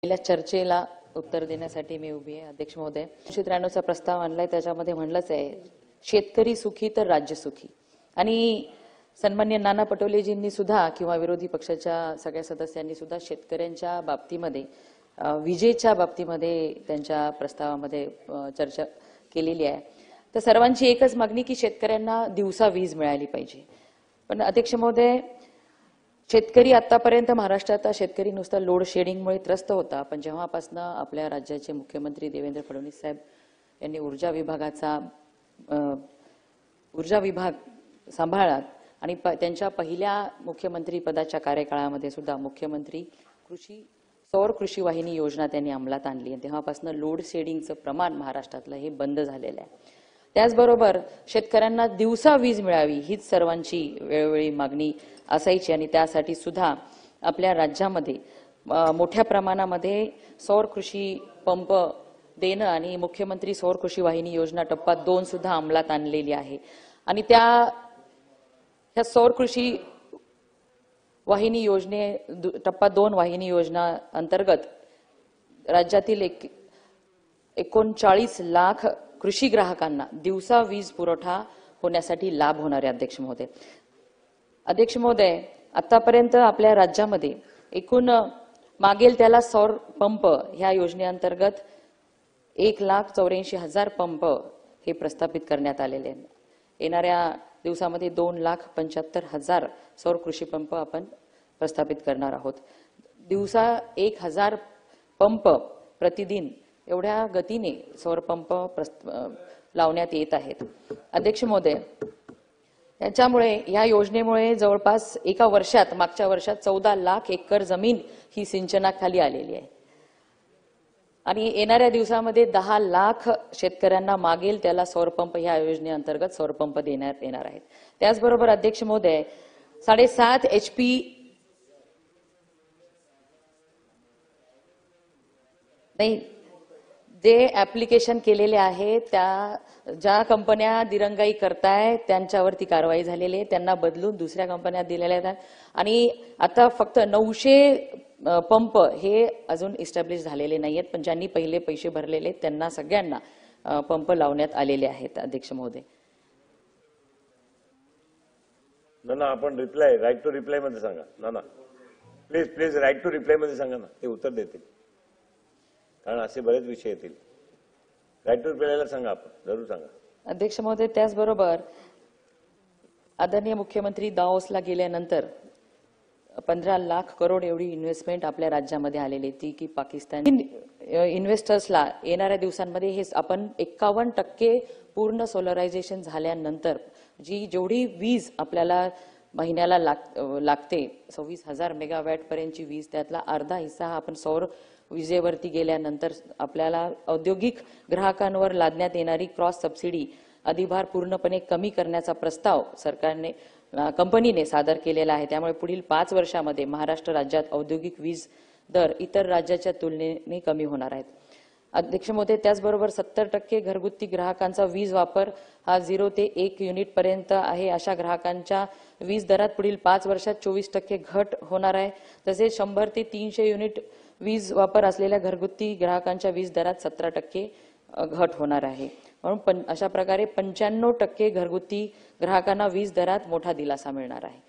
पहिल्या चर्चेला उत्तर देण्यासाठी मी उभी आहे. अध्यक्ष महोदय, 393 चा प्रस्ताव आणलाय, त्याच्यामध्ये म्हणलंच आहे शेतकरी सुखी तर राज्य सुखी. आणि सन्मान्य नाना पटोलेजींनी सुद्धा किंवा विरोधी पक्षाच्या सगळ्या सदस्यांनी सुद्धा शेतकऱ्यांच्या बाबतीमध्ये विजेच्या बाबतीमध्ये त्यांच्या प्रस्तावामध्ये चर्चा केलेली आहे. तर सर्वांची एकच मागणी की शेतकऱ्यांना दिवसा वीज मिळाली पाहिजे. पण अध्यक्ष महोदय, शेतकरी आतापर्यंत महाराष्ट्रात शेतकरी नुसता लोड शेडिंगमुळे त्रस्त होता, पण जेव्हापासून आपल्या राज्याचे मुख्यमंत्री देवेंद्र फडणवीस साहेब यांनी ऊर्जा विभाग सांभाळला आणि त्यांच्या पहिल्या मुख्यमंत्री पदाच्या कार्यकाळामध्ये सुद्धा मुख्यमंत्री सौर कृषी वाहिनी योजना त्यांनी अंमलात आणली आणि तेव्हापासून लोड शेडिंगचं प्रमाण महाराष्ट्रातलं हे बंद झालेलं आहे. त्याचबरोबर शेतकऱ्यांना दिवसा वीज मिळावी हीच सर्वांची वेळोवेळी मागणी असायची आणि त्यासाठी सुद्धा आपल्या राज्यामध्ये मोठ्या प्रमाणामध्ये सौर कृषी पंप देणं आणि मुख्यमंत्री सौर कृषी वाहिनी योजना टप्पा 2 सुद्धा अंमलात आणलेली आहे. आणि त्या सौर कृषी वाहिनी टप्पा 2 वाहिनी योजना अंतर्गत राज्यातील 39 लाख कृषी ग्राहकांना दिवसा वीज पुरवठा होण्यासाठी लाभ होणार आहे. अध्यक्ष महोदय, आतापर्यंत आपल्या राज्यामध्ये एकूण मागेल त्याला सौर पंप ह्या योजनेअंतर्गत 1,84,000 पंप हे प्रस्थापित करण्यात आलेले आहेत. येणाऱ्या दिवसामध्ये 2,75,000 सौर कृषी पंप आपण प्रस्थापित करणार आहोत. दिवसा 1,000 पंप प्रतिदिन एवढ्या गतीने सौर पंप लावण्यात येत आहेत. अध्यक्ष महोदय, याच्यामुळे या योजनेमुळे जवळपास मागच्या वर्षात 14 लाख एकर जमीन ही सिंचनाखाली आलेली आहे आणि येणाऱ्या दिवसामध्ये 10 लाख शेतकऱ्यांना मागेल त्याला सौर पंप ह्या योजनेअंतर्गत सौर पंप देण्यात येणार आहेत. त्याचबरोबर अध्यक्ष महोदय, 7.5 HP नाही, जे ऍप्लिकेशन केलेले आहे त्या ज्या कंपन्या दिरंगाई करताय त्यांच्यावरती कारवाई झालेली आहे, त्यांना बदलून दुसऱ्या कंपन्या दिलेल्या आहेत आणि आता फक्त 900 पंप हे अजून इस्टॅब्लिश झालेले नाहीयेत, पण ज्यांनी पहिले पैसे भरलेले त्यांना सगळ्यांना पंप लावण्यात आलेले आहेत. अध्यक्ष महोदय, ना आपण राईट टू रिप्लाय मध्ये सांगा. ना प्लीज राईट टू रिप्लाय मध्ये सांगा ना, ते उत्तर देतील, कारण असे बरेच विषय येतील. राईट टू रिप्लायला सांगा, आपण जरूर सांगा. अध्यक्ष महोदय, त्याचबरोबर आदरणीय मुख्यमंत्री दाओसला गेल्यानंतर 15 लाख करोड एवढी इन्व्हेस्टमेंट आपल्या राज्यामध्ये आलेली ती की पाकिस्तान इन्व्हेस्टर्सला येणाऱ्या दिवसांमध्ये हे आपण 51% पूर्ण सोलरायझेशन झाल्यानंतर जेवढी वीज आपल्याला महिन्याला लागते 26,000 मेगावॅट पर्यंतची वीज, त्यातला अर्धा हिस्सा हा आपण सौर विजेवरती गेल्यानंतर आपल्याला औद्योगिक ग्राहकांवर लादण्यात येणारी क्रॉस सबसिडी अधिभार पूर्णपणे कमी करण्याचा प्रस्ताव कंपनीने सादर केलेला आहे. त्यामुळे पुढील 5 वर्षामध्ये महाराष्ट्र राज्यात औद्योगिक वीज दर इतर राज्याच्या तुलनेने कमी होणार आहेत. अध्यक्ष महोदय, त्याचबरोबर 70% घरगुती ग्राहकांचा वीज वापर हा 0 ते 1 युनिट पर्यंत आहे. अशा ग्राहकांच्या वीज दरात पुढील 5 वर्षात 24% घट होणार आहे. तसेच 100 ते 300 युनिट वीज वापर असलेल्या घरगुती ग्राहकांच्या वीज दरात 17% घट होणार आहे. म्हणून अशा प्रकारे 95% घरगुती ग्राहकांना वीज दरात मोठा दिलासा मिळणार आहे.